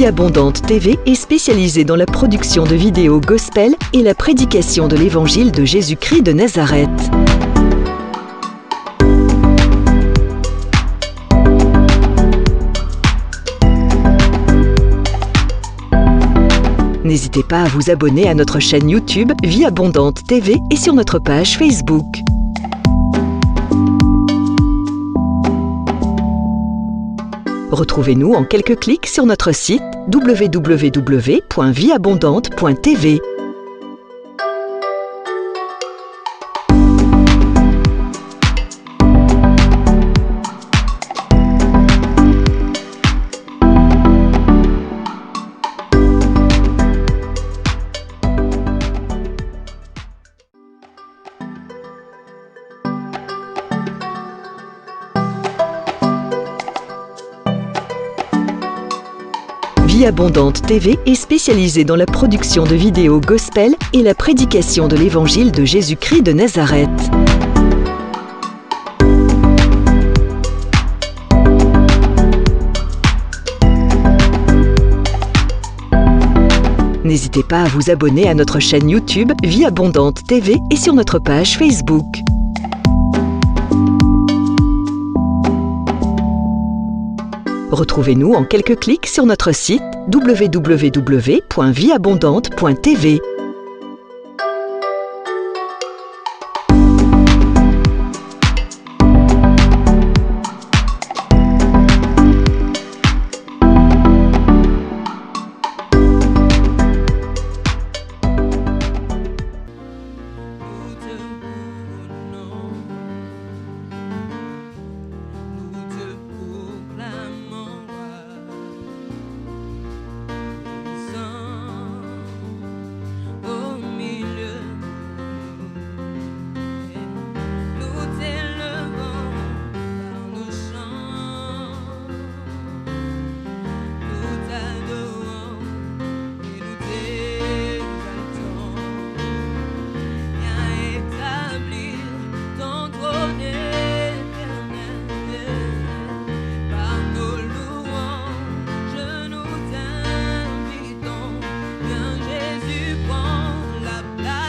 Vie Abondante TV est spécialisée dans la production de vidéos gospel et la prédication de l'évangile de Jésus-Christ de Nazareth. N'hésitez pas à vous abonner à notre chaîne YouTube Vie Abondante TV et sur notre page Facebook. Retrouvez-nous en quelques clics sur notre site www.vieabondante.tv. Vie Abondante TV est spécialisée dans la production de vidéos gospel et la prédication de l'évangile de Jésus-Christ de Nazareth. N'hésitez pas à vous abonner à notre chaîne YouTube Vie Abondante TV et sur notre page Facebook. Retrouvez-nous en quelques clics sur notre site www.vieabondante.tv. Viens Jésus, prends la place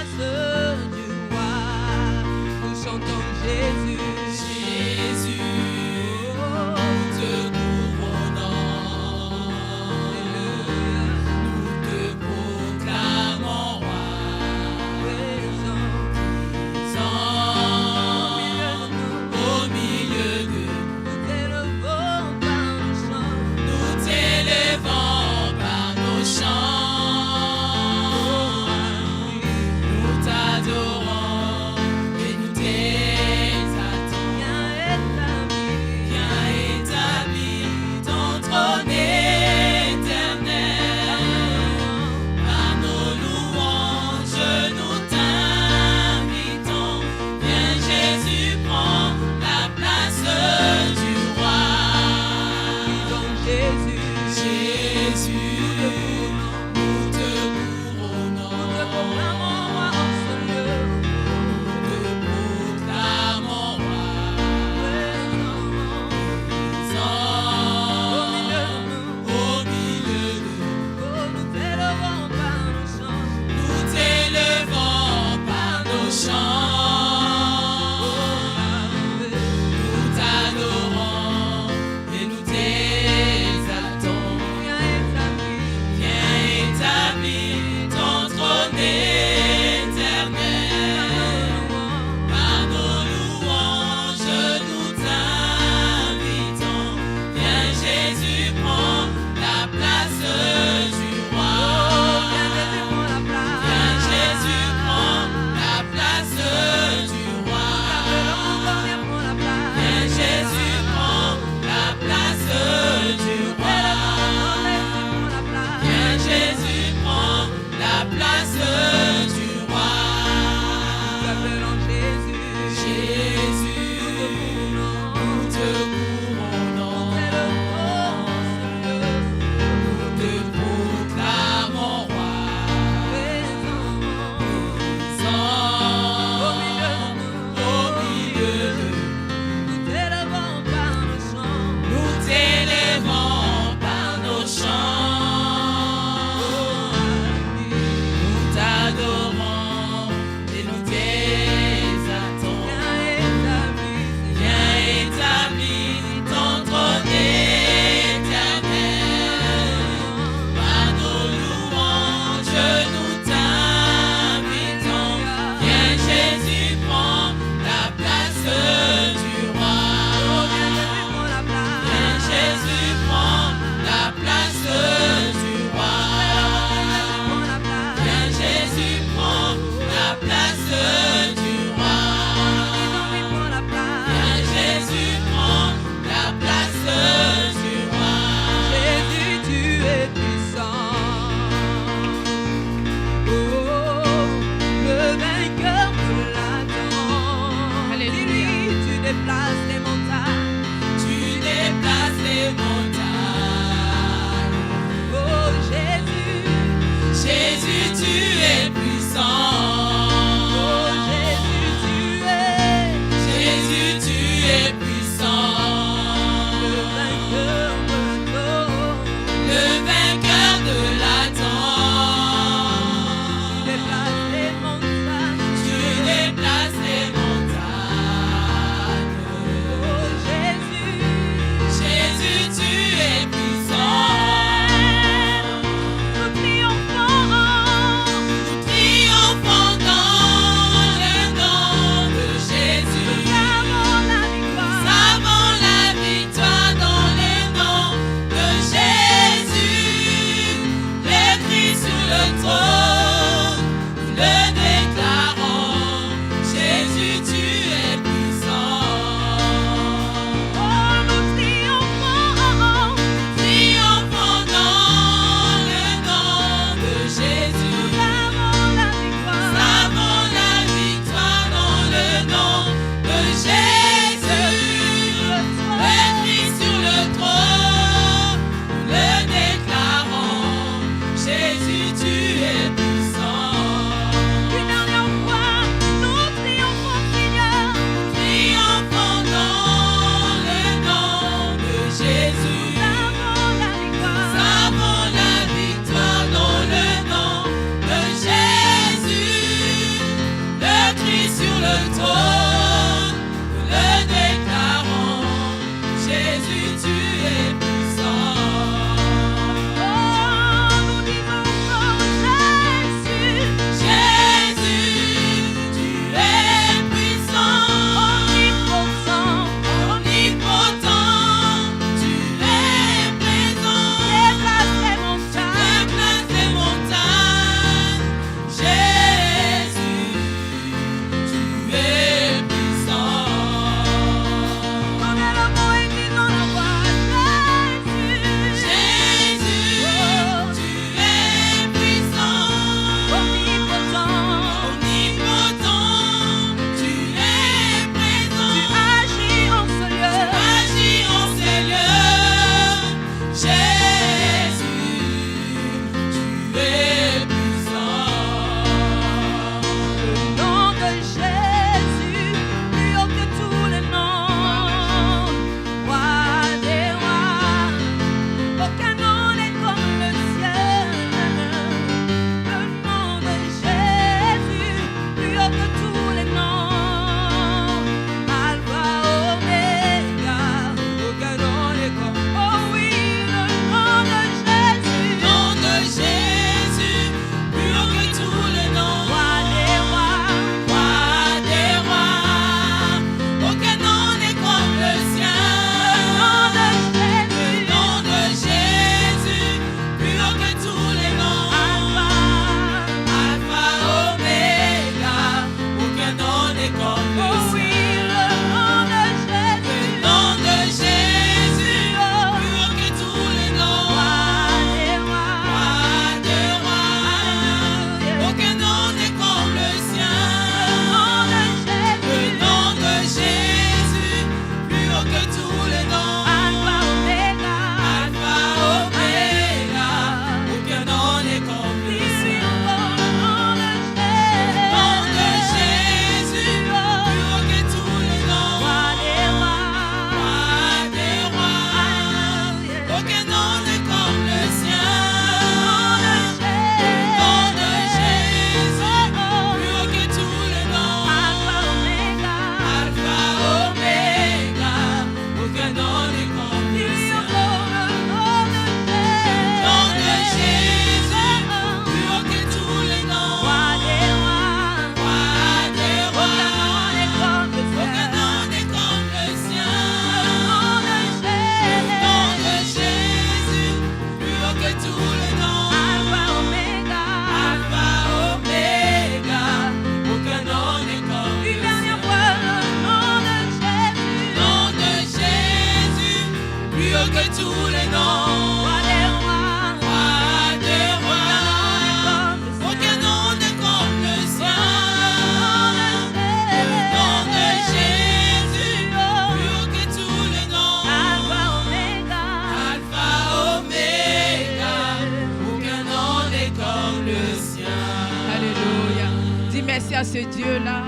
à ce Dieu-là,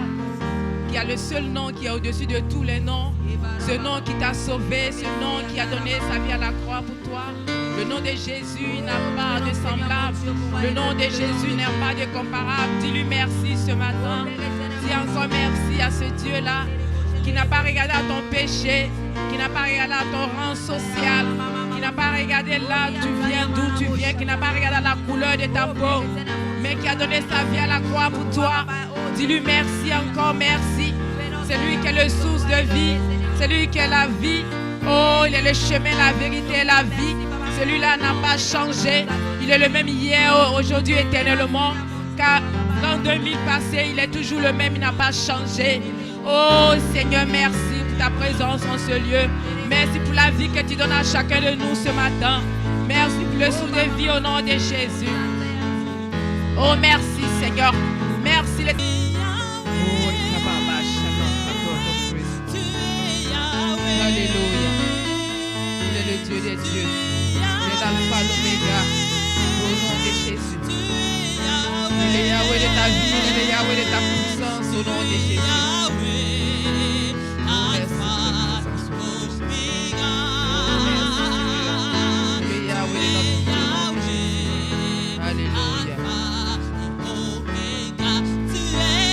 qui a le seul nom qui est au-dessus de tous les noms. Ce nom qui t'a sauvé, ce nom qui a donné sa vie à la croix pour toi. Le nom de Jésus n'a pas de semblable. Le nom de Jésus n'a pas de comparable. Dis-lui merci ce matin. Dis encore merci à ce Dieu-là qui n'a pas regardé à ton péché, qui n'a pas regardé à ton rang social, qui n'a pas regardé là où tu viens, d'où tu viens, qui n'a pas regardé à la couleur de ta peau, mais qui a donné sa vie à la croix pour toi. Dis-lui merci, encore merci. C'est lui qui est le source de vie, c'est lui qui est la vie. Oh, il est le chemin, la vérité et la vie. Celui-là n'a pas changé. Il est le même hier, aujourd'hui, éternellement. Car dans 2000 passés, il est toujours le même, il n'a pas changé. Oh Seigneur, merci pour ta présence en ce lieu. Merci pour la vie que tu donnes à chacun de nous ce matin. Merci pour le souffle de vie au nom de Jésus. Oh merci Seigneur. Merci les... Alléluia. Il est le Dieu des dieux. Il est l'alpha, l'oméga. Au nom de Jésus. Il est le Yahweh de ta vie. Il est le Yahweh de ta puissance. Au nom de Jésus. Tu es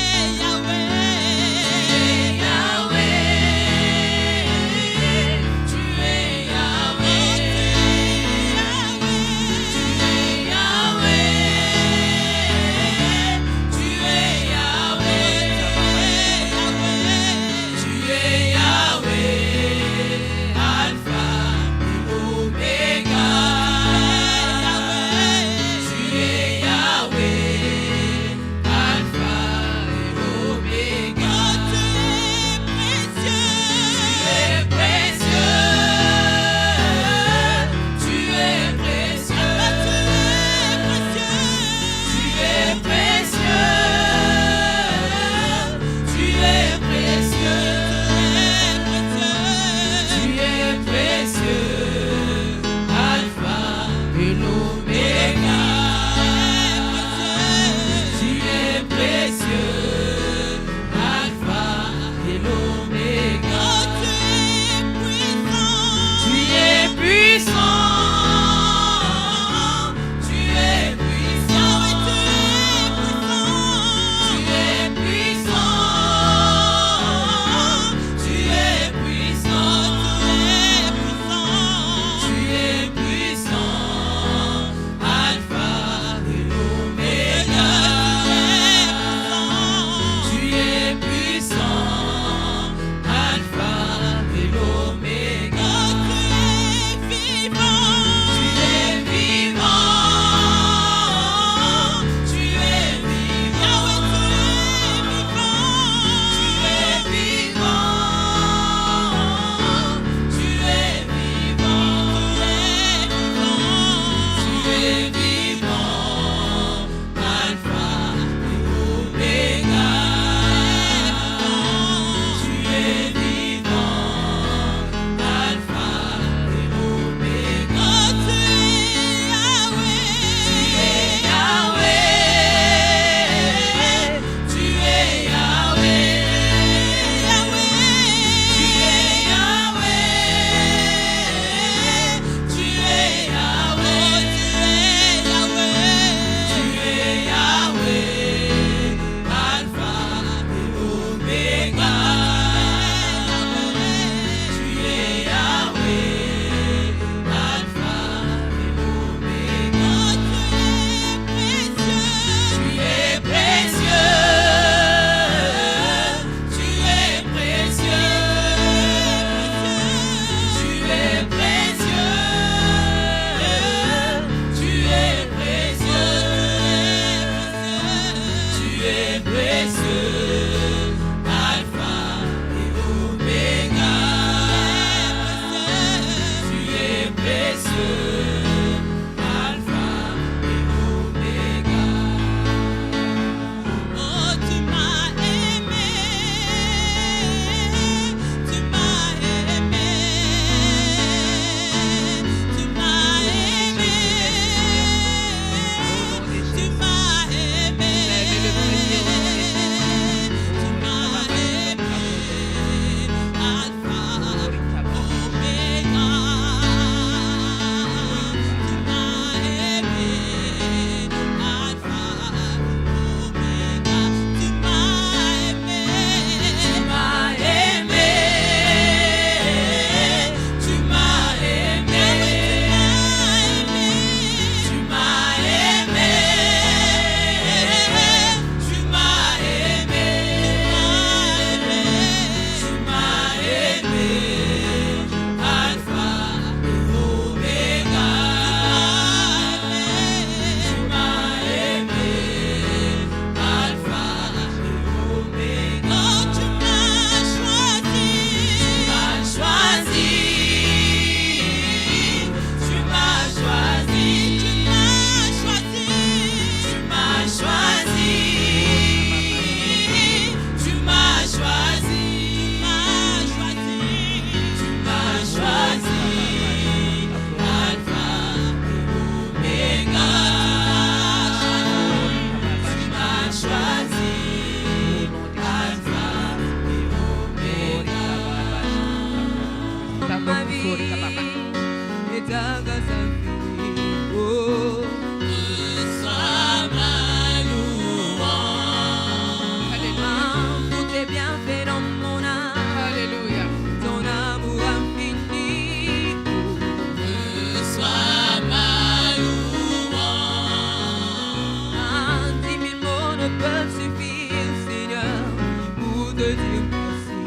te dire merci.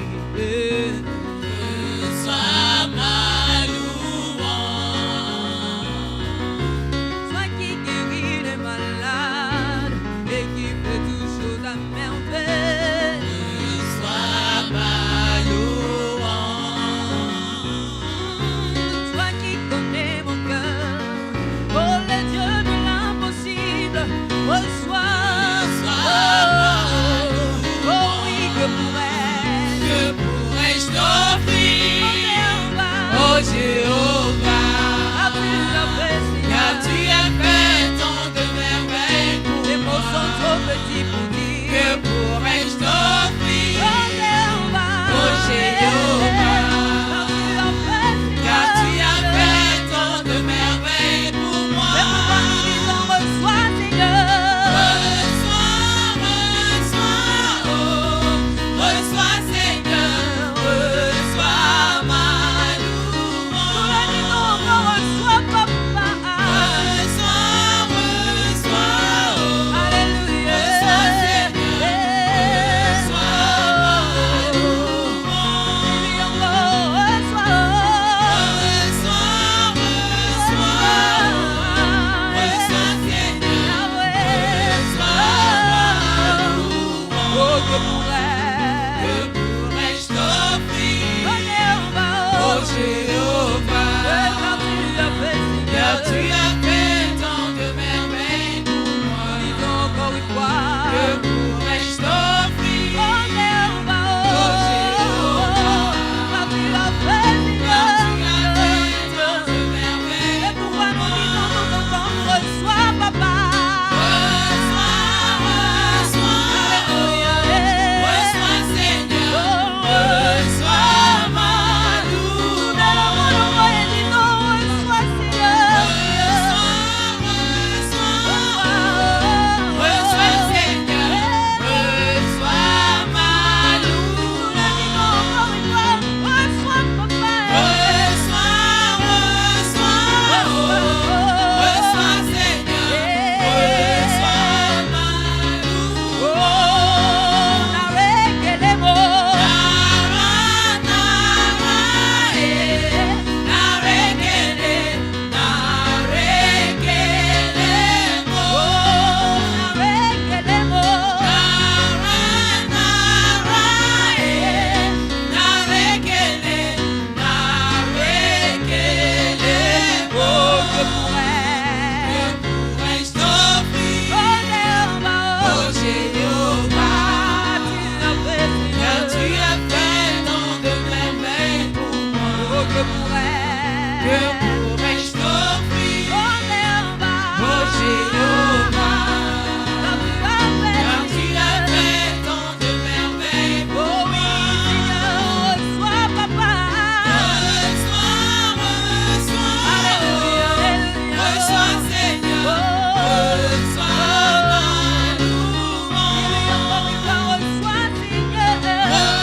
Reçois ma louange. Toi qui guéris les malades et qui fait toutes choses à merveille. Reçois ma louange. Toi qui connais mon cœur, oh le Dieu de l'impossible, reçois. Oh oui, que pourrais-je t'offrir? Oh Jéhovah, car tu as fait tant de merveilles pour les mots moi. sont trop petits pour dire. Que pourrais-je t'offrir? Oh Jéhovah, Oh Jéhovah, car tu as fait tant de merveilles pour moi. c'est pourquoi nous disons reçois Seigneur. Reçois Seigneur, reçois ma louange. Reçois Papa. Reçois, Alléluia. reçois Seigneur, reçois ma louange. Reçois, reçois Seigneur, reçois ma louange. Oh, que pourrais-je Que pourrais-je t'offrir? Oh Jéhovah, Jéhovah, car tu as fait tant de merveilles pour moi. disons encore une fois. Que pourrais-je t'offrir? Oh Jéhovah, car tu as fait Car tu as Seigneur. fait tant de merveilles Et pour pourquoi nous disons moi. tout ensemble reçois Papa. Reçois Seigneur, reçois ma louange. Reçois Seigneur. Reçois Seigneur, reçois ma louange.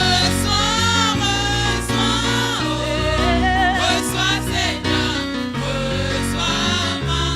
Reçois, reçois Seigneur, reçois ma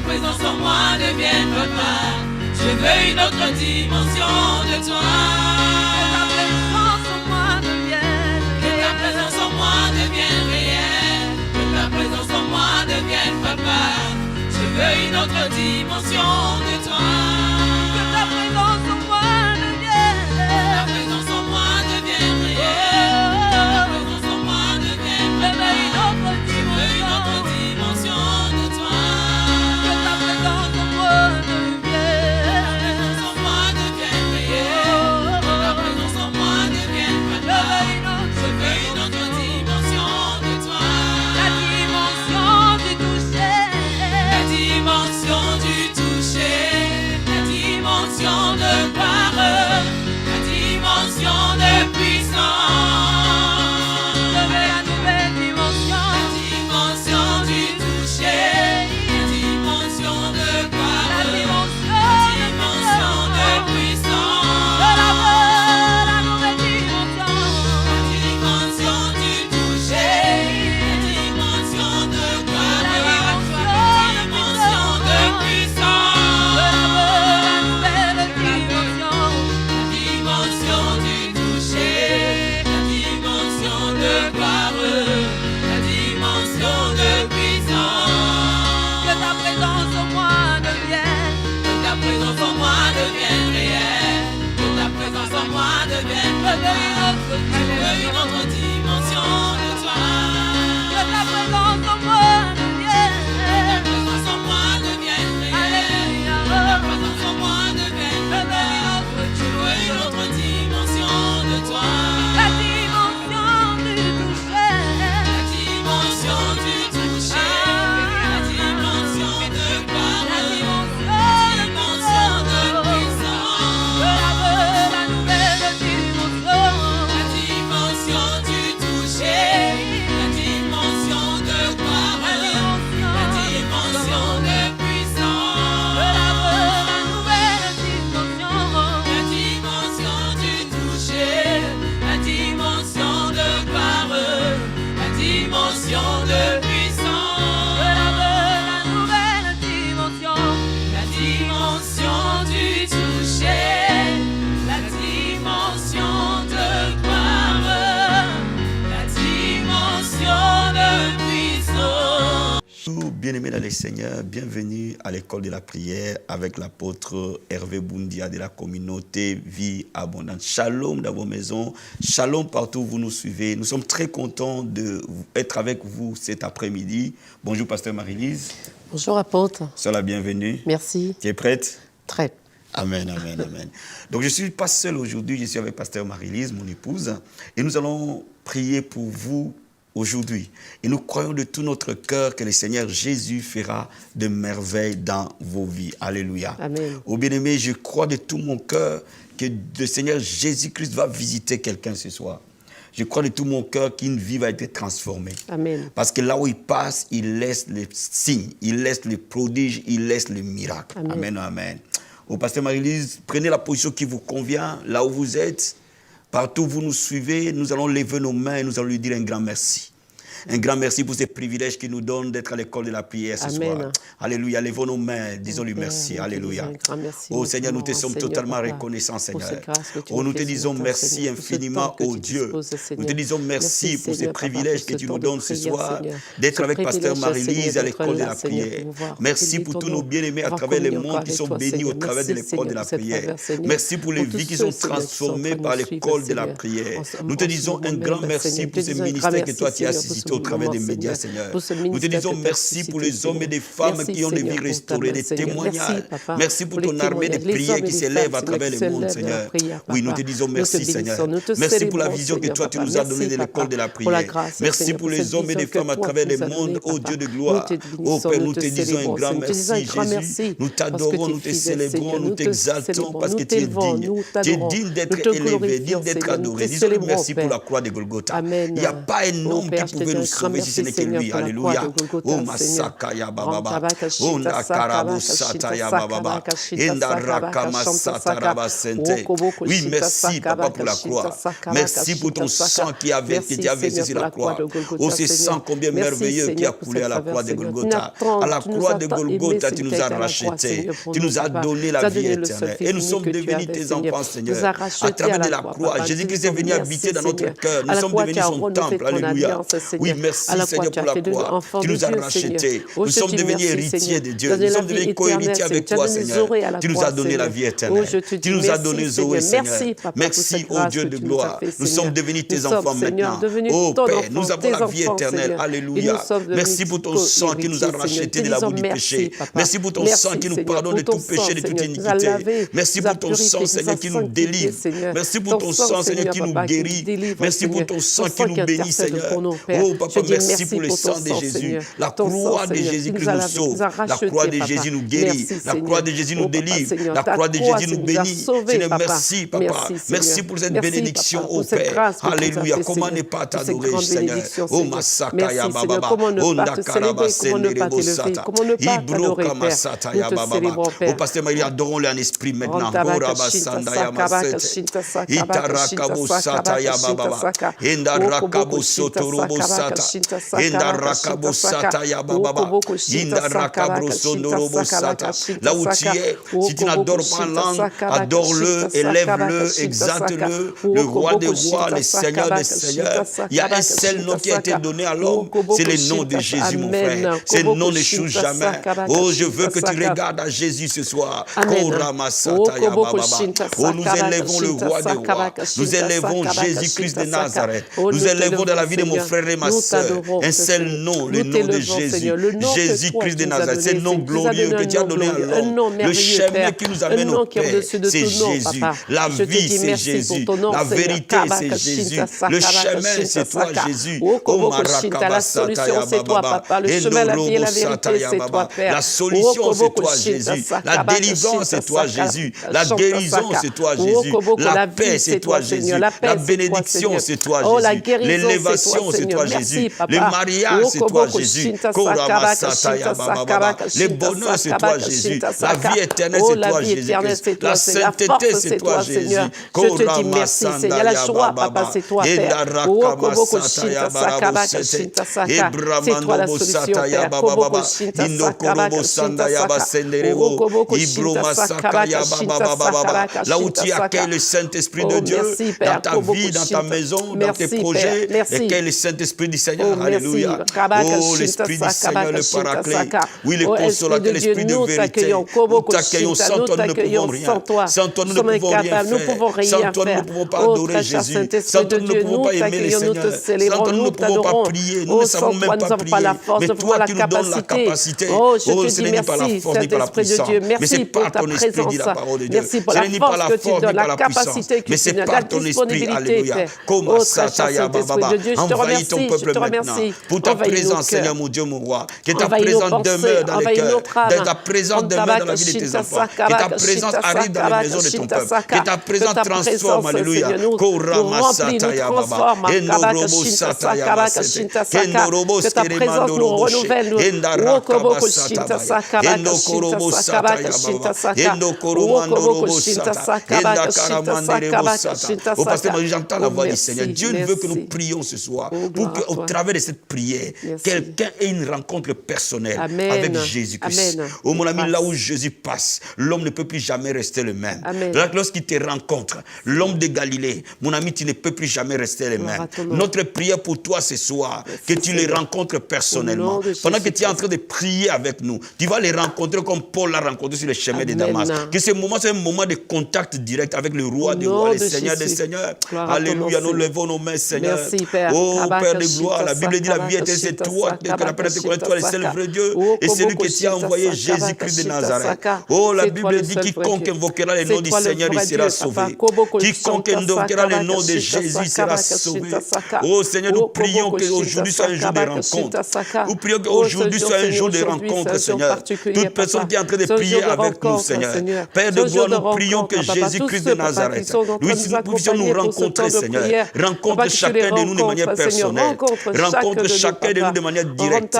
présence en moi devienne papa. Je veux une autre dimension de toi. Que ta présence en moi devienne réelle. Que ta présence en moi devienne papa. Je veux une autre dimension de toi. Que ta présence en moi devienne. Que ta présence en moi devienne réelle. Que ta présence en moi devienne papa. Je veux une autre dimension de toi. Que ta présence en moi devienne. Bien-aimés dans le Seigneur, bienvenue à l'école de la prière avec l'apôtre Hervé Boundia de la communauté Vie Abondante. Shalom dans vos maisons, shalom partout où vous nous suivez. Nous sommes très contents d'être avec vous cet après-midi. Bonjour pasteur Marie-Lise. Bonjour apôtre. Sois la bienvenue. Merci. Tu es prête? Très. Amen, amen, amen. Donc je ne suis pas seul aujourd'hui, je suis avec pasteur Marie-Lise, mon épouse, et nous allons prier pour vous aujourd'hui. Et nous croyons de tout notre cœur que le Seigneur Jésus fera de merveilles dans vos vies. Alléluia. Amen. Oh bien-aimé, je crois de tout mon cœur que le Seigneur Jésus-Christ va visiter quelqu'un ce soir. Je crois de tout mon cœur qu'une vie va être transformée. Amen. Parce que là où il passe, il laisse les signes, il laisse les prodiges, il laisse les miracles. Amen. Amen, amen. Au pasteur Marie-Lise, prenez la position qui vous convient, là où vous êtes. Partout où vous nous suivez, nous allons lever nos mains et nous allons lui dire un grand merci. Un grand merci pour ces privilèges qu'il nous donne d'être à l'école de la prière ce soir. Alléluia. Levons nos mains, disons-lui merci. Alléluia. Oh Seigneur, nous te sommes totalement reconnaissants, Seigneur. Oh, nous te disons merci infiniment, oh Dieu. Nous te disons merci pour ces privilèges que tu nous donnes ce soir d'être avec pasteur Marie-Lise à l'école de la prière. Merci pour tous nos bien-aimés à travers le monde qui sont bénis au travers de l'école de la prière. Merci pour les vies qui sont transformées par l'école de la prière. Nous te disons un grand merci pour ce ministère que toi tu as suscité au travers des médias, Seigneur. Nous te disons merci pour les hommes et les femmes qui ont des vies restaurées, des témoignages. Merci pour ton armée de prières qui s'élève à travers le monde, Seigneur. Oui, nous te disons merci, Seigneur. Merci pour la vision que toi tu nous as donnée de l'école de la prière. Merci pour les hommes et les femmes à travers le monde, ô Dieu de gloire. Ô Père, nous te disons un grand merci, Jésus. Nous t'adorons, nous te célébrons, nous t'exaltons parce que tu es digne. Tu es digne d'être élevé, digne d'être adoré. Disons merci pour la croix de Golgotha. Il n'y a pas un homme qui pouvait nous sauver si ce n'est que lui. Alléluia. Oh Masaka ya Baba. Oh Nakarabu Sata ya Baba. Endarakama Sata Rabasente. Oui, merci Papa pour la croix. Merci pour ton sang qui a versé sur la croix. Oh, ce sang combien merveilleux qui a coulé à la croix de Golgotha. À la croix de Golgotha, tu nous as rachetés. Tu nous as donné la vie éternelle. Et nous sommes devenus tes enfants, Seigneur. À travers de la croix, Jésus-Christ est venu habiter dans notre cœur. Nous sommes devenus son temple. Alléluia. Oui, merci Seigneur pour la croix. Tu nous as rachetés. Nous sommes devenus héritiers de Dieu. Nous sommes devenus co-héritiers avec toi, Seigneur. Tu nous as donné la vie éternelle. Tu nous as donné Zoé, Seigneur. Merci, ô Dieu de gloire. Nous sommes devenus tes enfants maintenant. Oh Père, nous avons la vie éternelle. Alléluia. Merci pour ton sang qui nous a rachetés de la boue du péché. Merci pour ton sang qui nous pardonne de tout péché, de toute iniquité. Merci pour ton sang, Seigneur, qui nous délivre. Merci pour ton sang, Seigneur, qui nous guérit. Merci pour ton sang qui nous bénit, Seigneur. Oh Papa, merci pour le sang de Jésus. La croix de Jésus qui nous sauve. La croix de Jésus nous guérit. La croix de Jésus nous délivre. La croix de Jésus nous bénit. Seigneur, merci, Papa. Merci pour cette bénédiction, oh Père. Alléluia. Comment ne pas t'adorer, Seigneur? Oh Masaka ya Baba. Oh Ndakaraba Senderebo Sata. Ibro Kamasata ya Baba. Oh Pasteur Marie, adorons-le en esprit maintenant. Oh Rabasanda ya Masete. Itarakabo Sata ya Baba. Indarakabo Sotorobo Sata. Indarakabo Sata ya Baba. Indarakabo Sondorobo Sata. Là où tu es, si tu n'adores pas en langue, adore-le, élève-le, exalte-le. Le roi des rois, le Seigneur des seigneurs. Il y a un seul nom qui a été donné à l'homme, c'est le nom de Jésus, mon frère. Ce nom ne change jamais. Oh, je veux que tu regardes à Jésus ce soir. Oh, nous élèvons le roi des rois. Nous élèvons Jésus-Christ de Nazareth. Nous élèvons dans la vie de mon frère et ma soeur un seul nom, le nom de Jésus. Jésus-Christ de Nazareth. C'est le nom glorieux que tu as donné à l'homme. Le chemin qui nous amène au Père, c'est Jésus. La vie, c'est Jésus. La vérité, c'est Jésus. Le chemin, c'est toi, Jésus. Oh, la solution, c'est toi, Papa. Le chemin, la vie et la vérité, c'est toi, Père. La solution, c'est toi, Jésus. La délivrance, c'est toi, Jésus. La guérison, c'est toi, Jésus. La paix, c'est toi, Jésus. La bénédiction, c'est toi, Jésus. L'élévation, c'est toi, Jésus. Le mariage, c'est toi, Jésus. Le bonheur, c'est toi, Jésus. La vie éternelle, c'est toi, Jésus. La sainteté, c'est toi, Jésus. Je te dis merci, Seigneur. La joie, Papa, c'est toi, Père. C'est toi la solution, Père. Là où tu accueilles le Saint-Esprit de Dieu, dans ta vie, dans ta maison, dans tes projets, accueille le Saint-Esprit du Seigneur. Alléluia. Oh, l'Esprit du Seigneur, le Paraclet. Oui, le consolateur, l'Esprit de vérité. Nous t'accueillons. Sans toi, nous ne pouvons rien. Sans toi, nous ne pouvons rien faire. Sans toi, nous ne pouvons pas adorer Jésus. Sans toi, nous ne pouvons pas aimer le Seigneur. Sans toi, nous ne pouvons pas prier. Nous ne savons même pas prier. Mais toi qui nous donnes la capacité. Oh, ce n'est ni par la force, ni par la puissance. Mais c'est par ton esprit, dit la parole de Dieu. Ce n'est ni par la force, ni par la puissance. Mais c'est par ton esprit. Alléluia. Comme Sataya Baba. Envahis ton peuple maintenant. Pour ta présence, Seigneur mon Dieu, mon roi. Que ta présence demeure dans les cœurs. Que ta présence demeure dans la vie de tes enfants. Que ta présence arrive dans les maisons de ton peuple. Que ta présence transforme. Alléluia. Korama Sataya Baba. Endorobo Sataya Baba. Kendorobo Skeremandorobo. Endarakaba Sataya. Endokorobo Sataya Baba. Endokoromandorobo Sataya. Endakaramanderebo Sataya. Au pasteur Marie, j'entends la voix du Seigneur. Dieu veut que nous prions ce soir pour qu'au travers de cette prière, quelqu'un ait une rencontre personnelle avec Jésus-Christ. Oh mon ami, là où Jésus passe, l'homme ne peut plus jamais rester le même. Lorsqu'il te rencontre, l'homme de Galilée, mon ami, tu ne peux plus jamais rester le même. Notre prière pour toi ce soir, que tu les rencontres personnellement. Pendant que tu es en train de prier avec nous, tu vas les rencontrer comme Paul l'a rencontré sur le chemin de Damas. Que ce moment, c'est un moment de contact direct avec le roi des rois, le Seigneur des seigneurs. Alléluia, nous levons nos mains, Seigneur. Merci, Père. Oh, Père de gloire, la Bible dit la vie éternelle, c'est toi, que la paix te connaît, toi, le seul vrai Dieu, et celui que tu as envoyé, Jésus-Christ de Nazareth. Oh, la Bible dit, quiconque invoquera le nom du Seigneur, il sera sauvé. Quiconque invoquera le nom de Jésus sera sauvé. Oh, Seigneur, nous prions qu'aujourd'hui soit un jour de rencontre. Nous prions qu'aujourd'hui soit un jour de rencontre, Seigneur. Toute personne qui est en train de prier avec nous, Seigneur. Père de gloire, nous prions que Jésus-Christ de Nazareth, nous puissions nous rencontrer, Seigneur. Rencontre chacun de nous de manière personnelle. Rencontre chacun de nous de manière directe.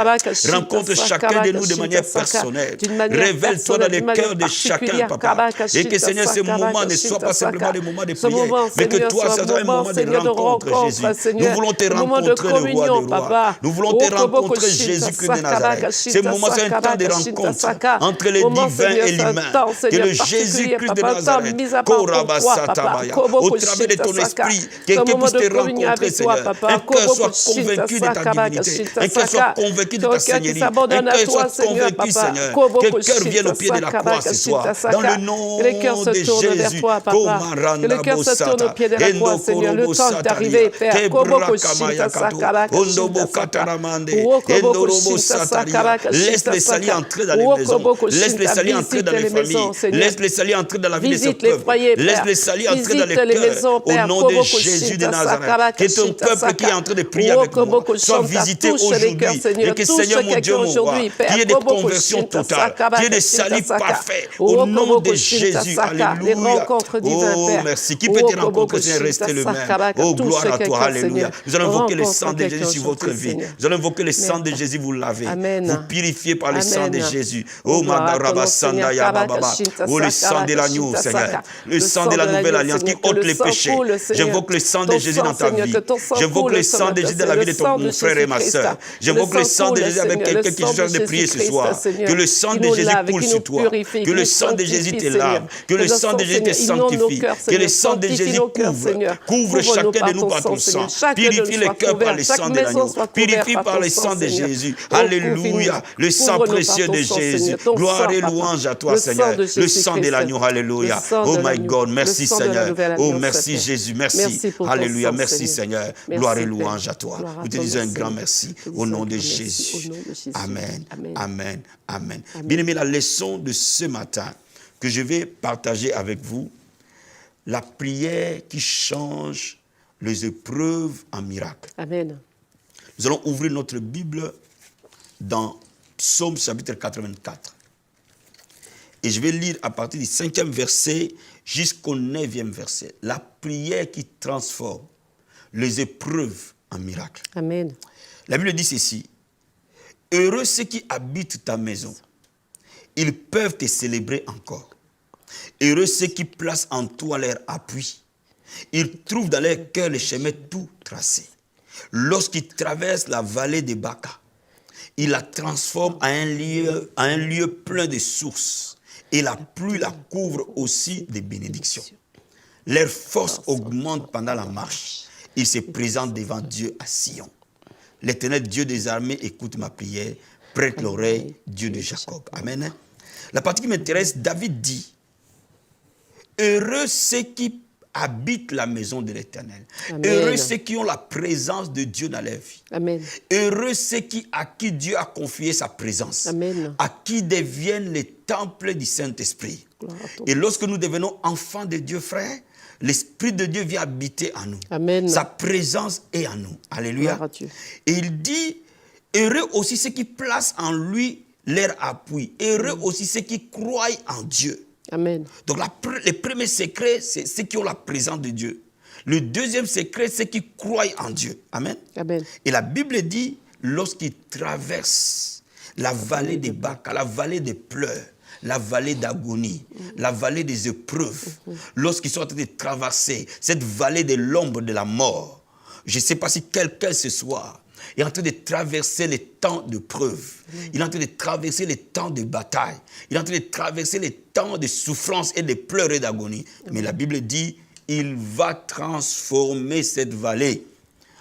Rencontre chacun de nous de manière personnelle. Révèle-toi dans les cœurs de chacun, papa. Et que, Seigneur, ce moment ne soit pas simplement des moments de prière, mais que toi, ça soit un moment de rencontre, Jésus. Nous voulons te rencontrer, le roi des rois. Nous voulons te rencontrer, Jésus-Christ de Nazareth. Ce moment, c'est un temps de rencontre entre le divin et l'humain. Que le Jésus-Christ de Nazareth, au travers de ton esprit, quelqu'un puisse te rencontrer, Seigneur. Un cœur soit convaincu de ta divinité. Un cœur soit convaincu de ta seigneurie. Un cœur soit convaincu, Seigneur. Que cœur vienne au pied de la croix ce soir. Dans le nom de Jésus. Que le cœur se tourne au pied de la croix, Seigneur. Le temps d'arriver, Père. Laisse les salis entrer dans les maisons. Laisse les salis entrer dans les familles. Laisse les salis entrer dans la vie de ce peuple. Laisse les salis entrer dans les cœurs. Au nom de Jésus de Nazareth. Que ton peuple qui est en train de prier avec moi soit visité aujourd'hui. Et que, Seigneur, mon Dieu, mon roi, qu'il y ait des conversions totales, qu'il y ait des salis parfaits. Au nom de Jésus. Alléluia. Oh, merci. Qui peut te rencontrer, Seigneur, rester le même. Oh, gloire à toi. Alléluia. Nous allons invoquer le sang de Jésus sur votre vie. Nous allons invoquer le sang de Jésus, vous lavez. Vous purifiez par le sang de Jésus. Oh, Madaraba Sanda Yababa. Oh, le sang de l'agneau, Seigneur. Le sang de la nouvelle alliance qui ôte les péchés. J'invoque le sang de Jésus dans ta vie. J'invoque le sang de Jésus dans la vie de ton frère et ma soeur. J'invoque le sang de Jésus avec quelqu'un qui cherche de prier ce soir. Que le sang de Jésus coule sur toi. Que le sang de Jésus te lave. Que le sang de Jésus te sanctifie. Que le sang de Jésus couvre chacun de nous par ton sang. Purifie le cœur par le sang de l'agneau. Purifie par le sang de Jésus. Alléluia. Le sang précieux de Jésus. Gloire et louange à toi, Seigneur. Le sang de l'agneau. Alléluia. Oh my God. Merci, Seigneur. Oh, merci, Jésus. Merci. Alléluia. Merci, Seigneur. Gloire et louange à toi. Nous te disons un grand merci au nom de Jésus. Amen. Amen. Amen. Bien-aimés, la leçon de ce matin que je vais partager avec vous, la prière qui change les épreuves en miracle. Amen. Nous allons ouvrir notre Bible dans Psaume chapitre 84. Et je vais lire à partir du 5e verset jusqu'au 9e verset. La prière qui transforme les épreuves en miracle. Amen. La Bible dit ceci. Heureux ceux qui habitent ta maison. Ils peuvent te célébrer encore. Heureux ceux qui placent en toi leur appui. Ils trouvent dans leur cœur le chemin tout tracé. Lorsqu'ils traversent la vallée de Baca, ils la transforment à un lieu plein de sources. Et la pluie la couvre aussi de bénédictions. Leur force augmente pendant la marche. Ils se présentent devant Dieu à Sion. L'Éternel Dieu des armées écoute ma prière. Prête l'oreille, Dieu de Jacob. Amen. La partie qui m'intéresse, David dit, heureux ceux qui habitent la maison de l'Éternel. Heureux ceux qui ont la présence de Dieu dans leur vie. Amen. Heureux ceux à qui Dieu a confié sa présence. Amen. À qui deviennent les temples du Saint-Esprit. Et lorsque nous devenons enfants de Dieu, frère, l'Esprit de Dieu vient habiter en nous. Amen. Sa présence est en nous. Alléluia. Et il dit, heureux aussi ceux qui placent en lui leur appui. Heureux aussi ceux qui croient en Dieu. Amen. Donc le premier secret, c'est ceux qui ont la présence de Dieu. Le deuxième secret, c'est ceux qui croient en Dieu. Amen. Amen. Et la Bible dit, lorsqu'ils traversent la vallée des Baca, la vallée des pleurs, la vallée d'agonie, la vallée des épreuves, lorsqu'ils sont en train de traverser cette vallée de l'ombre de la mort, je ne sais pas si quelqu'un ce soir est en train de traverser les temps de preuve, il est en train de traverser les temps de bataille, il est en train de traverser les temps de souffrance et de pleurs et d'agonie. Mais la Bible dit, il va transformer cette vallée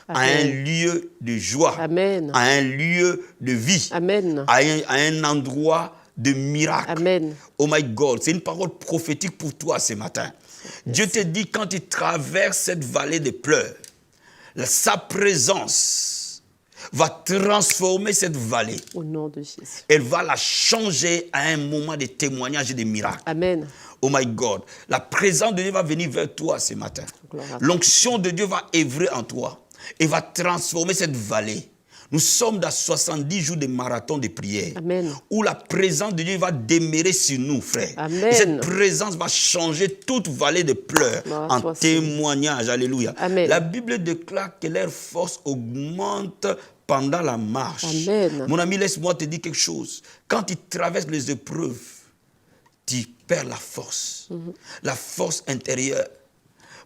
à un lieu de joie, Amen. À un lieu de vie, Amen. À un endroit de miracle. Amen. Oh my God, c'est une parole prophétique pour toi ce matin. Dieu te dit, quand tu traverses cette vallée de pleurs, sa présence va transformer cette vallée. Au nom de Jésus. Elle va la changer à un moment de témoignage et de miracle. Amen. Oh my God, la présence de Dieu va venir vers toi ce matin. L'onction de Dieu va œuvrer en toi et va transformer cette vallée. Nous sommes dans 70 jours de marathon de prière. Amen. Où la présence de Dieu va demeurer sur nous, frères. Amen. Et cette présence va changer toute vallée de pleurs en témoignage. Alléluia. Amen. La Bible déclare que leur force augmente pendant la marche. Amen. Mon ami, laisse-moi te dire quelque chose. Quand tu traverses les épreuves, tu perds la force. La force intérieure.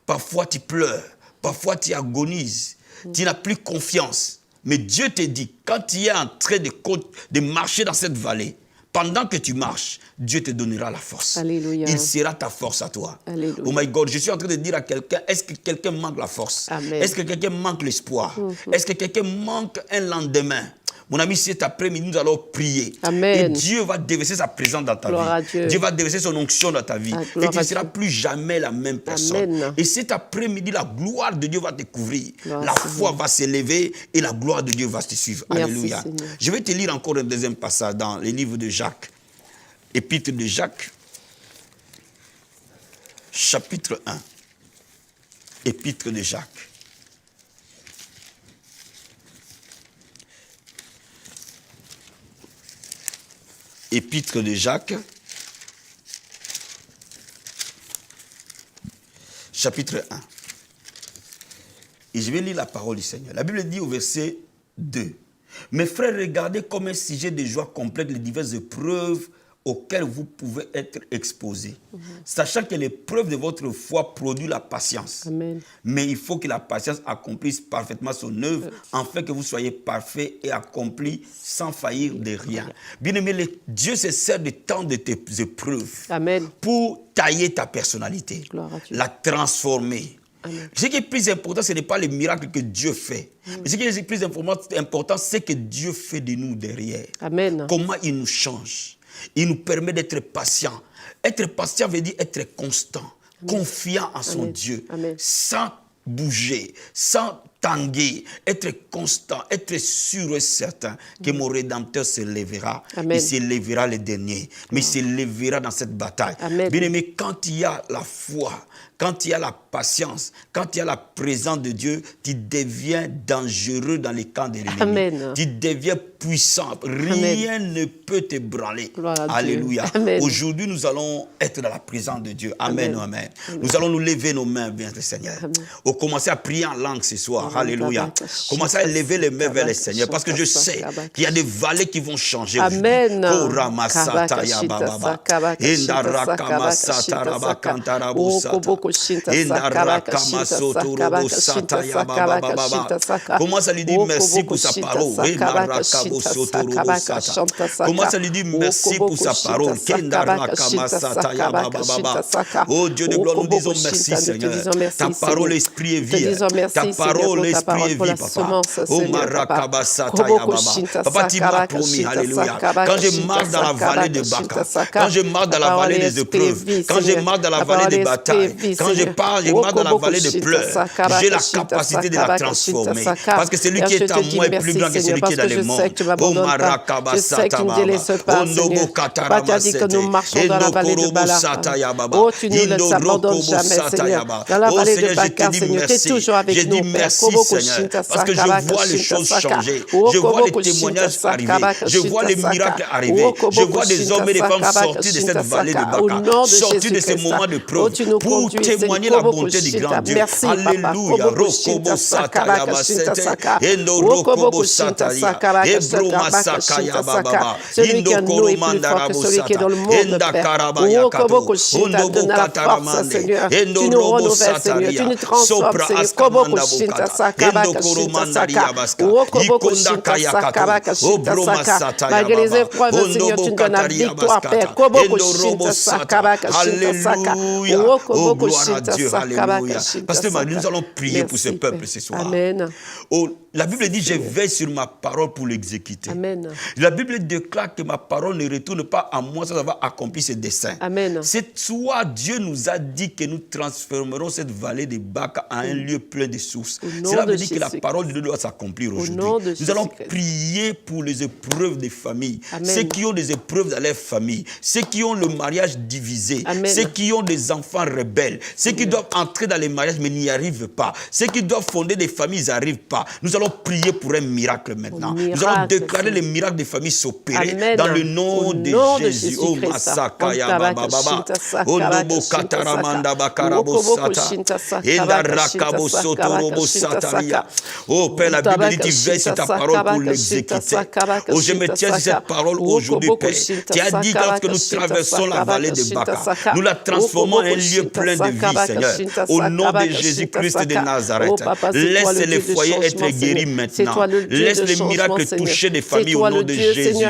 Parfois tu pleures. Parfois tu agonises. Tu n'as plus confiance. Mais Dieu te dit, quand tu es en train de marcher dans cette vallée, pendant que tu marches, Dieu te donnera la force. Alléluia. Il sera ta force à toi. Alléluia. Oh my God, je suis en train de dire à quelqu'un, est-ce que quelqu'un manque la force? Amen. Est-ce que quelqu'un manque l'espoir? Est-ce que quelqu'un manque un lendemain? Mon ami, cet après-midi, nous allons prier. Amen. Et Dieu va déverser sa présence dans ta Gloire vie. à Dieu. Dieu va déverser son onction dans ta vie. Et tu ne seras plus jamais la même personne. Amen. Et cet après-midi, la gloire de Dieu va te couvrir. Gloire La Seigneur. foi va s'élever et la gloire de Dieu va te suivre. Merci, Alléluia. Seigneur. Je vais te lire encore un deuxième passage dans le livre de Jacques. Épître de Jacques, chapitre 1. Épître de Jacques. Épître de Jacques, chapitre 1. Et je vais lire la parole du Seigneur. La Bible dit au verset 2. Mes frères, regardez comme un sujet de joie complète les diverses épreuves auxquelles vous pouvez être exposés. Sachant que l'épreuve de votre foi produit la patience. Amen. Mais il faut que la patience accomplisse parfaitement son œuvre, afin que vous soyez parfaits et accomplis sans faillir de rien. Bien-aimé, Dieu se sert de temps de tes épreuves Amen. pour tailler ta personnalité, Gloire à Dieu. la transformer. Amen. Ce qui est plus important, ce n'est pas le miracle que Dieu fait. Mais ce qui est plus important, c'est que Dieu fait de nous derrière. Amen. Comment il nous change. Il nous permet d'être patient. Être patient veut dire être constant, confiant en son Amen. Dieu, Amen. sans bouger, sans tanguer, être constant, être sûr et certain que mon Rédempteur se lèvera. Amen. Il se lèvera le dernier, mais il se lèvera dans cette bataille. Amen. Bien-aimé, quand il y a la foi, quand il y a la patience, quand il y a la présence de Dieu, tu deviens dangereux dans les camps de l'ennemi. Amen. Tu deviens puissant. Rien ne peut te branler. Gloire à Dieu. Alléluia. Amen. Aujourd'hui, nous allons être dans la présence de Dieu. Amen. Amen. Nous allons nous lever nos mains vers le Seigneur. On commencer à prier en langue ce soir. Alléluia. Commencez à lever les mains vers le Seigneur parce que je sais qu'il y a des vallées qui vont changer. Amen. Commence à lui dire merci pour sa parole. Commence à lui dire merci pour sa parole. Oh Dieu de gloire, nous disons merci Seigneur. Ta parole, esprit et vie. Ta parole, esprit et vie, papa. Oh Marakabasata Yababa. Papa, tu m'as promis, alléluia. Quand je marche dans la vallée de Baka, quand je marche dans la vallée des épreuves, quand je marche dans la vallée des batailles, quand je marche dans la vallée de pleurs, j'ai la capacité de la transformer. Parce que celui qui est en moi est plus grand que celui qui est dans le monde. Oh Marakabasata Baba. Ondobo Katarama Sete. Endokorobo Sata Yababa. Oh, tu ne nous abandonnes jamais, Seigneur. Dans la vallée de Baka, Seigneur, tu es toujours avec nous, Père. Merci, Seigneur, parce que je vois les choses changer. Je vois les témoignages arriver. Je vois les miracles arriver. Je vois des hommes et des femmes sortir de cette vallée de Baka, sortir de ces moments de preuve pour témoigner la bonté du grand Dieu. Alléluia. Rokobo Sata Yabasete. Endo Rokobo Sata Yababa. Ebroma Saka Yababa. Indo Koromanda Rabosata. Enda Karabayakato. Ondobo Kataramande. Endo Robo Sataria. Sopra Askamanda Bokata. Endo Koromanda Riabaska. Ikonda Kayakato. Obroma Sata Yababa. Ondobo Kataria Baskata. Endo Robo Sata. Alléluia. Oh, gloire à Dieu. Alléluia. Pasteur Marie, nous allons prier pour ce peuple ce soir. Amen. Oh, la Bible dit, je veille sur ma parole pour l'exécuter. Amen. La Bible déclare que ma parole ne retourne pas à moi sans avoir accompli ses desseins. Amen. C'est toi, Dieu nous a dit que nous transformerons cette vallée de Baka en un lieu plein de sources. Cela veut dire que la parole de Dieu doit s'accomplir aujourd'hui. Nous allons prier pour les épreuves des familles. Amen. Ceux qui ont des épreuves dans leur famille. Ceux qui ont le mariage divisé. Amen. Ceux qui ont des enfants rebelles. Ceux qui doivent entrer dans les mariages mais n'y arrivent pas. Ceux qui doivent fonder des familles, ils n'arrivent pas. Nous allons allons prier pour un miracle maintenant. Nous allons déclarer les miracles des familles s'opérer dans le nom de Jésus. Oh, Masakaya Baba Baba. Oh, Nobo Kataramanda Bakarabo Sata. Enda Rakabo Sotorobo Sataria. Oh, Père, la Bible dit, tu veilles sur ta parole pour l'exécuter. Oh, je me tiens sur cette parole aujourd'hui, Père. Tu as dit que lorsque nous traversons la vallée de Baca, nous la transformons en un lieu plein de vie, Seigneur. Au nom de Jésus-Christ de Nazareth, laisse les foyers être guéris maintenant. Laisse les miracles toucher des familles au nom de Jésus.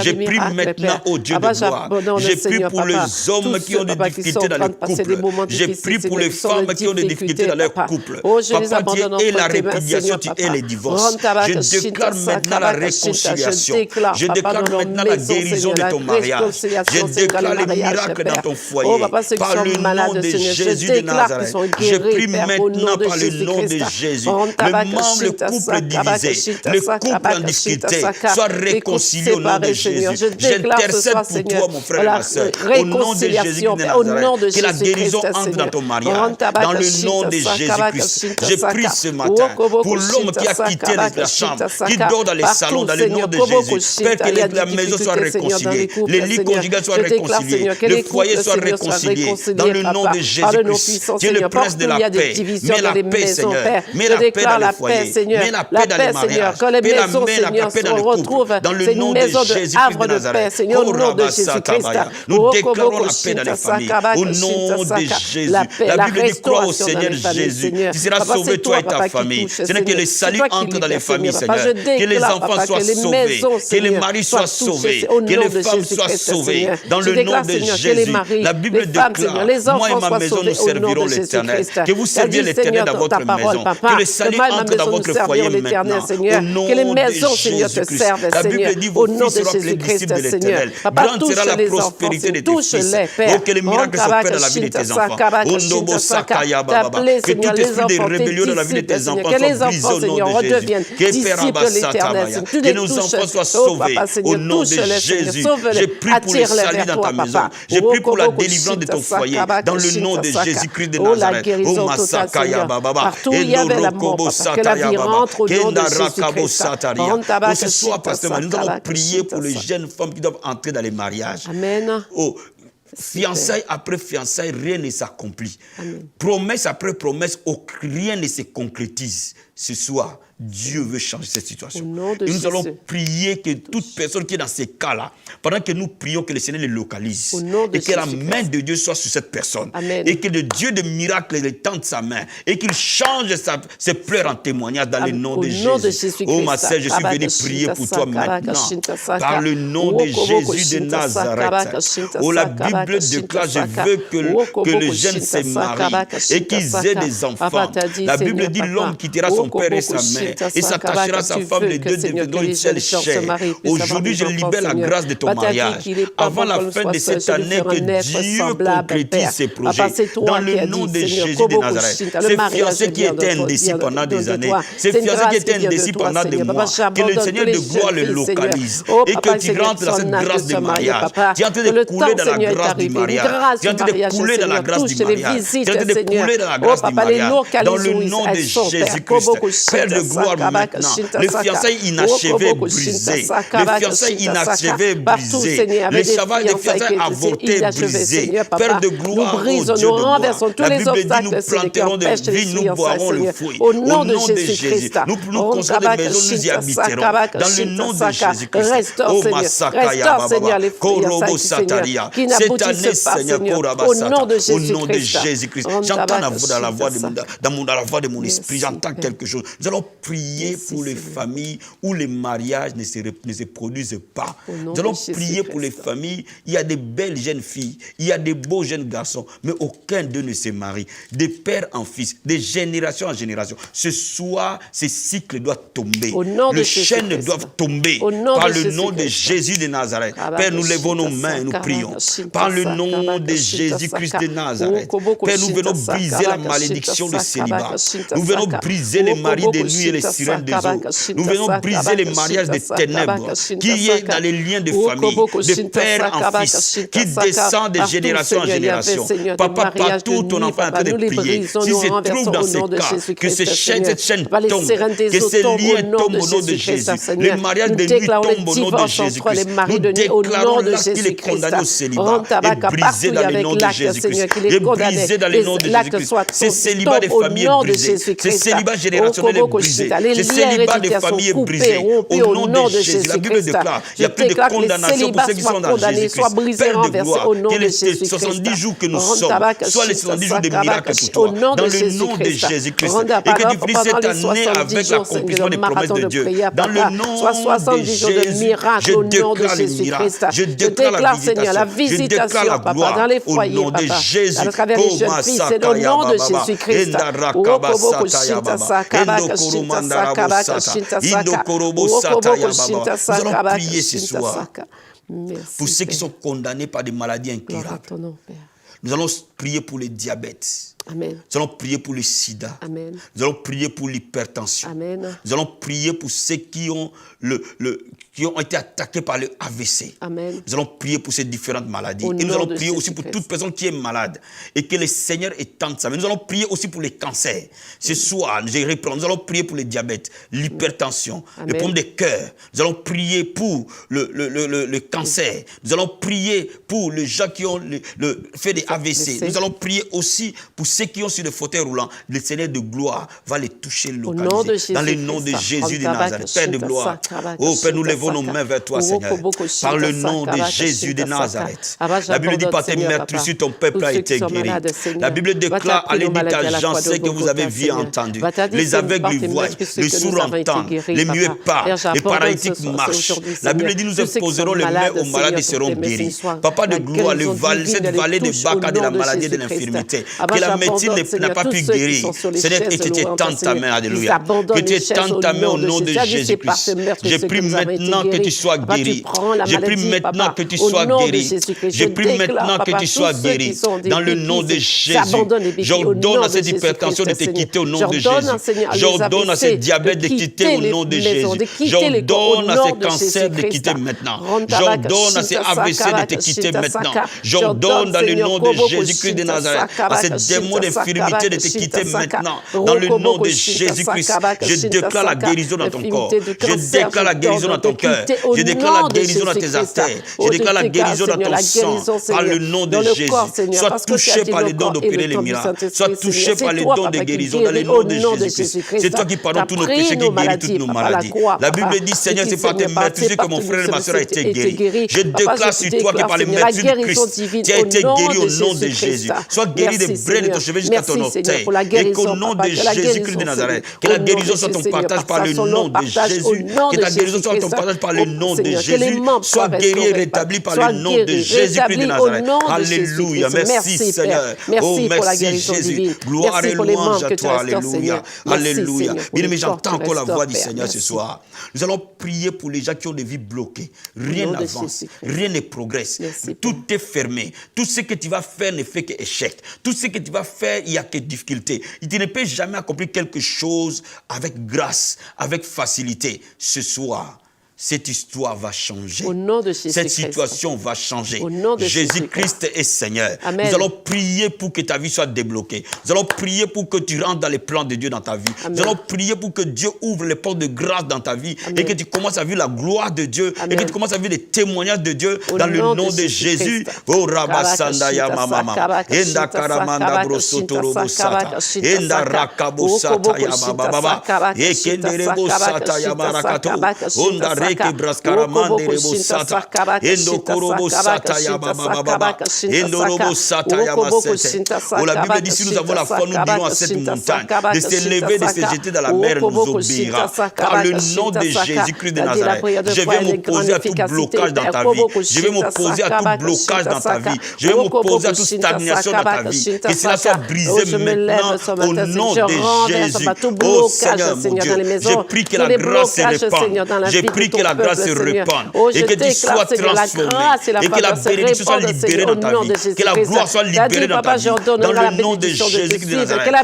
Je prie maintenant, oh Dieu de gloire. Je prie pour les hommes qui ont des difficultés dans leur couple. Je prie pour les femmes qui ont des difficultés dans leur couple. Papa, tu es la répudiation, tu es les divorces. Je déclare maintenant la réconciliation. Je déclare maintenant la guérison de ton mariage. Je déclare les miracles dans ton foyer. Par le nom de Jésus de Nazareth. Je prie maintenant par le nom de Jésus. Le couple divisé, le couple en difficulté, soit réconcilié au nom de Jésus. J'intercède pour toi, mon frère et ma soeur. Au nom de Jésus de Nazareth. Que la guérison entre dans ton mariage. Dans le nom de Jésus-Christ. Je prie ce matin pour l'homme qui a quitté la chambre, qui dort dans les salons, dans le nom de Jésus. Père, que la maison soit réconciliée, les lits conjugaux soient réconciliés, le foyer soit réconcilié. Dans le nom de Jésus-Christ. Tu es le prince de la paix. Mets la paix, Seigneur. Mets la paix dans les foyers. Mets la paix dans les mariages. Mets la paix dans le couple. Dans le nom de Jésus-Christ de Nazareth. Nous déclarons la paix dans les familles. Au nom de Jésus. La Bible dit crois au Seigneur Jésus. Tu seras sauvé, toi et ta famille. Ce n'est que le salut entre dans les familles, Seigneur. Que les enfants soient sauvés. Que les maris soient sauvés. Que les femmes soient sauvées. Dans le nom de Jésus. La Bible déclare, moi et ma maison, nous servirons l'Éternel. Que vous serviez l'Éternel dans votre maison. Que le salut entre dans votre foyer maintenant. Au nom de Jésus-Christ. La Bible dit, vos fils seront les disciples de l'Éternel. Grande sera la prospérité de tes fils. Oh, que les miracles s'opèrent dans la vie de tes enfants. Que tout esprit de rébellion dans la vie de tes enfants soit brisé au nom de Jésus. Que nos enfants soient sauvés au nom de Jésus. Je prie pour le salut dans ta maison. Je prie pour la délivrance de ton foyer dans le nom de Jésus-Christ de Nazareth. Oh, Masakaya Baba. Partout il y avait la mort, que la vie rentre au nom de Jésus-Christ. Ce soir, pasteur, nous allons prier pour les jeunes femmes qui doivent entrer dans les mariages. Amen. Oh, fiançailles après fiançailles, rien ne s'accomplit. Promesse après promesse, rien ne se concrétise. Ce soir, Dieu veut changer cette situation. Et nous allons prier que toute personne qui est dans ces cas-là, pendant que nous prions, que le Seigneur les localise. Et que la main de Dieu soit sur cette personne. Amen. Et que le Dieu de miracles tende sa main. Et qu'il change ses pleurs en témoignage dans le nom de Jésus. Oh ma sœur, je suis venu prier pour toi maintenant. Par le nom de Jésus de Nazareth. Oh, la Bible déclare, je veux que les jeunes se marient et qu'ils aient des enfants. La Bible dit, l'homme quittera son père et sa mère et s'attachera à sa femme, les deux deviendront une seule chair. Aujourd'hui, je libère la grâce de ton mariage. Avant la fin de cette année, que Dieu concrétise ses projets. Dans le nom de Jésus de Nazareth. Ces fiancés qui étaient indécis pendant des années, ces fiancés qui étaient indécis pendant des mois, que le Seigneur de gloire les localise et que tu rentres dans cette grâce de mariage. Tu es en train de couler dans la grâce du mariage. Tu es en train de couler dans la grâce du mariage. Tu es en train de couler dans la grâce du mariage. Dans le nom de Jésus-Christ. Père de gloire maintenant. Les fiançailles inachevées brisées. Les fiançailles inachevées brisées. Les fiançailles avortées brisées. Père de gloire, oh Dieu de gloire. La Bible dit, nous planterons des vignes, nous boirons le fruit. Au nom de Jésus. Nous construirons des maisons, nous y habiterons. Dans le nom de Jésus-Christ. Oh Masakaya Baba. Korobo Sataria. Cette année, Seigneur, au nom de Jésus-Christ. J'entends dans la voix de mon esprit, j'entends quelque chose. Nous allons prier pour les familles où les mariages ne se produisent pas. Nous allons prier pour les familles. Il y a des belles jeunes filles, il y a des beaux jeunes garçons, mais aucun d'eux ne se marie. Des pères en fils, de génération en génération. Ce soir, ces cycles doivent tomber. Les chaînes doivent tomber. Par le nom de Jésus de Nazareth. Père, nous levons nos mains et nous prions. Par le nom de Jésus-Christ de Nazareth. Père, nous venons briser la malédiction du célibat. Nous venons briser les maris de nuit et les sirènes des eaux. Nous venons briser les mariages des ténèbres qui est dans les liens de famille, de père en fils, qui descend de génération en génération. Papa, partout ton enfant est en train de prier. Si se trouve dans ce cas, que cette chaîne tombe, que ces liens tombent au nom de Jésus. Le mariage de nuit tombe au nom de Jésus-Christ. Nous déclarons là qu'il est condamné au célibat et brisé dans le nom de Jésus-Christ. Et brisé dans le nom de Jésus-Christ. Ce célibat de famille est brisé. Ce célibat générationnel est brisé. Ce célibat de famille est brisé. Au nom de Jésus. La Bible déclare il n'y a plus de condamnation pour ceux qui sont dans Jésus-Christ. Père de gloire, que les 70 jours que nous sommes soient les 70 jours de miracles pour toi. Dans le nom de Jésus-Christ. Et que tu finisses cette année avec l'accomplissement des promesses de Dieu. Dans le nom de Jésus, je déclare les miracles. Je déclare la visitation. Je déclare la gloire au nom de Jésus. Au nom de Jésus-Christ. Nous allons prier ce soir pour ceux qui sont condamnés par des maladies incurables. Nous allons prier pour le diabète. Amen. Nous allons prier pour le sida. Amen. Nous allons prier pour l'hypertension. Amen. Nous allons prier pour ceux qui ont, qui ont été attaqués par le AVC. Amen. Nous allons prier pour ces différentes maladies. Et nous allons prier aussi pour toute personne qui est malade. Et que le Seigneur étende ça. Mais nous allons prier aussi pour les cancers. Ce soir, je reprends. Nous allons prier pour le diabète, l'hypertension, le problème de cœur. Nous allons prier pour le cancer. Nous allons prier pour les gens qui ont fait des AVC. Nous allons prier aussi pour ceux qui ont sur le fauteuil roulant. Le Seigneur de gloire va les toucher, localiser. Dans le nom de Jésus de Nazareth. Père de gloire. Oh Père, nous levons nos mains vers toi, Seigneur. Par le nom de Jésus de Nazareth. La Bible dit par tes meurtrissures, ton peuple a été guéri. La Bible déclare, allez dire à Jean, ce que vous avez vu et entendu. Les aveugles voient, les sourds entendent, les muets parlent, les paralytiques marchent. La Bible dit, nous imposerons les mains aux malades et seront guéris. Papa de gloire, cette vallée de Baca de la maladie et de l'infirmité, que la médecine n'a pas pu guérir. Seigneur, et que tu étendes ta main, alléluia. Que tu étendes ta main au nom de Jésus-Christ. Je prie maintenant que tu sois guéri. Je prie maintenant que tu sois guéri. Je prie maintenant que tu sois guéri. Dans le nom de Jésus. J'ordonne à cette hypertension de te quitter au nom de Jésus. J'ordonne à ce diabète de quitter au nom de Jésus. J'ordonne à ce cancer de quitter maintenant. J'ordonne à ce AVC de te quitter maintenant. J'ordonne dans le nom de Jésus-Christ de Nazareth à ce démon d'infirmité de te quitter maintenant. Dans le nom de Jésus-Christ, je déclare la guérison dans ton corps. Je déclare la guérison dans ton cœur. Je déclare la guérison dans tes artères. Je déclare la guérison dans ton sang. Par le nom de Jésus. Sois touché par les dons d'opérer les miracles. Sois touché par les dons de guérison dans le nom de Jésus-Christ. C'est toi qui pardonnes tous nos péchés, qui guéris toutes nos maladies. La Bible dit, Seigneur, c'est par tes meurtrissures que mon frère et ma soeur a été guéri. Je déclare sur toi que par les meurtrissures de Christ, tu as été guéri au nom de Jésus. Sois guéri des braies de ton cheveu jusqu'à ton orteil. Et qu'au nom de Jésus-Christ de Nazareth, que la guérison soit ton partage par le nom de Jésus. Que ta guérison soit ton partage par le nom de Jésus. Sois guéri et rétabli par le nom de Jésus-Christ de Nazareth. Alléluia. Merci Seigneur. Oh, merci Jésus. Gloire et louange à toi. Alléluia. Alléluia. Bien-aimé, j'entends encore la voix du Seigneur ce soir. Nous allons prier pour les gens qui ont des vies bloquées. Rien n'avance, rien ne progresse. Tout est fermé. Tout ce que tu vas faire ne fait qu'échec. Tout ce que tu vas faire, il n'y a que difficulté. Tu ne peux jamais accomplir quelque chose avec grâce, avec facilité. Ce soir, cette histoire va changer. Au nom de Jésus-Christ. Cette situation va changer. Au nom de Jésus-Christ est Seigneur. Amen. Nous allons prier pour que ta vie soit débloquée. Nous allons prier pour que tu rentres dans les plans de Dieu dans ta vie. Amen. Nous allons prier pour que Dieu ouvre les portes de grâce dans ta vie. Amen. Et que tu commences à vivre la gloire de Dieu. Amen. Et que tu commences à vivre les témoignages de Dieu dans le nom de Jésus. Oh Rabasanda ya mama. Enda karamanda brosotoro bosata. Enda rakabosata ya baba. Ekenderebo sata ya marakato. Onda que brascaramande rebosata endo korobosata ya baba baba endo robosata ya masete. Oh, la Bible dit, si nous avons la foi, nous dirons à cette montagne de se lever, de se jeter dans la mer, nous obéira. Par le nom de Jésus-Christ de Nazareth, je vais m'opposer à tout blocage dans ta vie. Je vais m'opposer à tout blocage dans ta vie. Je vais m'opposer à toute stagnation dans ta vie. Que cela soit brisé maintenant au nom de Jésus. Oh Seigneur mon Dieu, je prie que la grâce se répande. Je prie que la grâce se répande. Et que tu sois transformé. Et que la bénédiction soit libérée dans ta vie. Que la gloire soit libérée dans ta vie. Dans le nom de Jésus de Nazareth.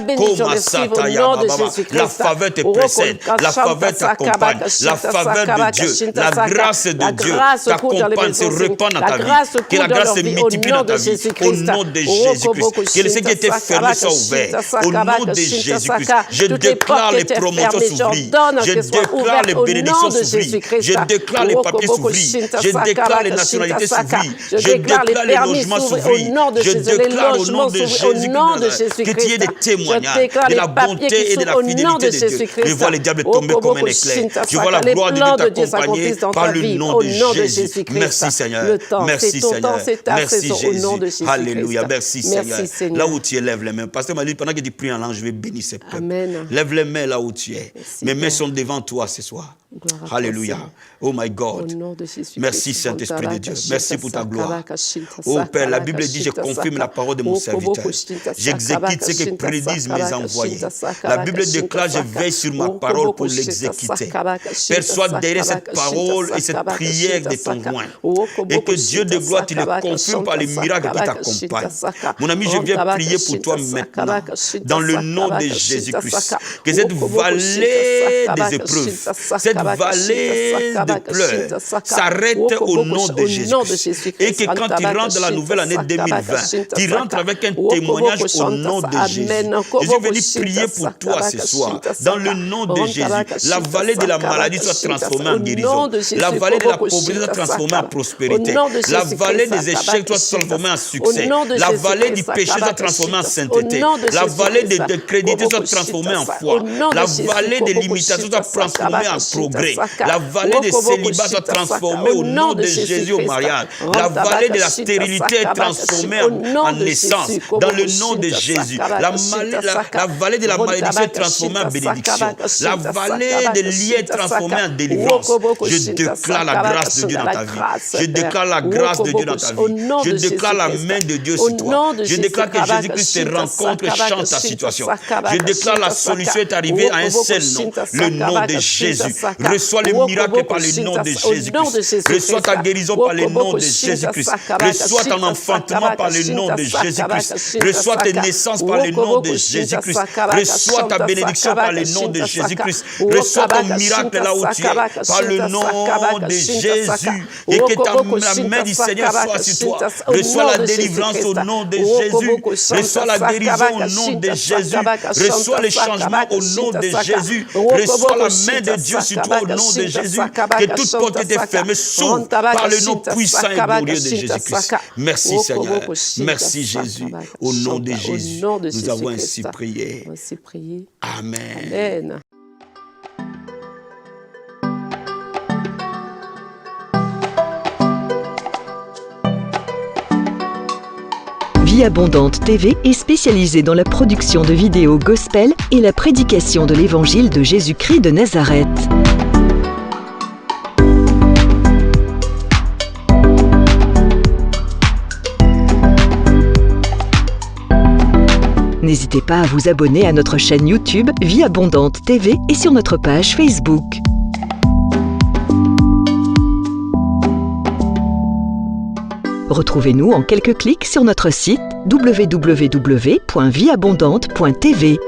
La faveur te précède. La faveur t'accompagne. La faveur de Dieu. La grâce de Dieu t'accompagne, se répand dans ta vie. Que la grâce se multiplie dans ta vie. Au nom de Jésus-Christ. Que ce qui était fermé soit ouvert. Au nom de Jésus-Christ. Je déclare les promotions s'ouvrir. Je déclare les bénédictions s'ouvrir. Je déclare les papiers s'ouvrir. Je déclare les nationalités s'ouvrir. Je déclare les logements s'ouvrir. Je déclare au nom de Jésus-Christ que tu aies des témoignages de la bonté et de la fidélité de Dieu. Je vois les diables tomber comme un éclair. Je vois la gloire de Dieu t'accompagner par le nom de Jésus. Merci Seigneur. Merci Seigneur. Merci Jésus. Alléluia. Merci Seigneur. Là où tu es, lève les mains. Pasteur m'a dit, pendant que tu pries en langue, je vais bénir ce peuple. Lève les mains là où tu es. Mes mains sont devant toi ce soir. Alléluia. Oh my God. Merci Saint-Esprit de Dieu. Merci pour ta gloire. Oh Père, la Bible dit, je confirme la parole de mon serviteur. J'exécute ce que prédisent mes envoyés. La Bible déclare, je veille sur ma parole pour l'exécuter. Père, sois derrière cette parole et cette prière de ton roi. Et que Dieu de gloire, tu le confirmes par les miracles qui t'accompagnent. Mon ami, je viens prier pour toi maintenant. Dans le nom de Jésus-Christ. Que cette vallée des épreuves, cette vallée de pleurs s'arrête au nom de Jésus-Christ. Et que quand tu rentres dans la nouvelle année 2020, tu rentres avec un témoignage au nom de Jésus. Je suis venu prier pour toi ce soir. Dans le nom de Jésus, la vallée de la maladie soit transformée en guérison. La vallée de la pauvreté soit transformée en prospérité. La vallée des échecs soit transformée en succès. La vallée du péché soit transformée en sainteté. La vallée des crédités soit transformée en foi. La vallée des limitations soit transformée en progrès. La vallée des célibats soit transformée au nom de Jésus au mariage. La vallée de la stérilité est transformée en naissance. Dans le nom de Jésus. La vallée de la malédiction est transformée en bénédiction. La vallée des liens est transformée en délivrance. Je déclare la grâce de Dieu dans ta vie. Je déclare la grâce de Dieu dans ta vie. Je déclare la main de Dieu sur toi. Je déclare que Jésus-Christ te rencontre et change ta situation. Je déclare la solution est arrivée à un seul nom, le nom de Jésus. Reçois le miracle par le nom de Jésus-Christ. Reçois ta guérison par le nom de Jésus-Christ. Reçois ton enfantement par le nom de Jésus-Christ. Reçois tes naissances par le nom de Jésus-Christ. Reçois ta bénédiction par le nom de Jésus-Christ. Reçois ton miracle là où tu es par le nom de Jésus. Et que la main du Seigneur soit sur toi. Reçois la délivrance au nom de Jésus. Reçois la guérison au nom de Jésus. Reçois le changement au nom de Jésus. Reçois la main de Dieu sur toi au nom de Jésus. Que toute porte était fermée s'ouvre par le nom puissant et glorieux de Jésus-Christ. Merci Seigneur. Merci Jésus. Au nom de Jésus, nous avons ainsi prié. Amen. Vie Abondante TV est spécialisée dans la production de vidéos gospel et la prédication de l'évangile de Jésus-Christ de Nazareth. N'hésitez pas à vous abonner à notre chaîne YouTube Vie Abondante TV et sur notre page Facebook. Retrouvez-nous en quelques clics sur notre site www.vieabondante.tv.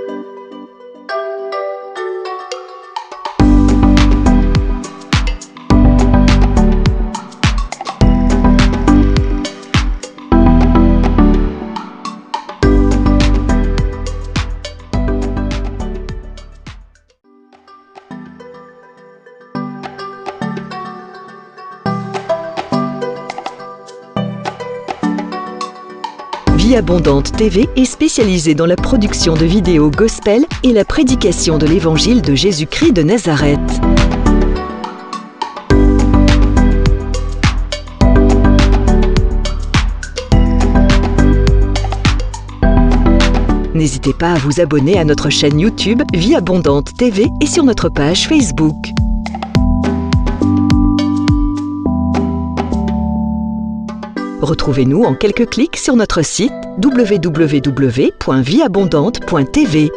Vie Abondante TV est spécialisée dans la production de vidéos gospel et la prédication de l'évangile de Jésus-Christ de Nazareth. N'hésitez pas à vous abonner à notre chaîne YouTube Vie Abondante TV et sur notre page Facebook. Retrouvez-nous en quelques clics sur notre site www.vieabondante.tv.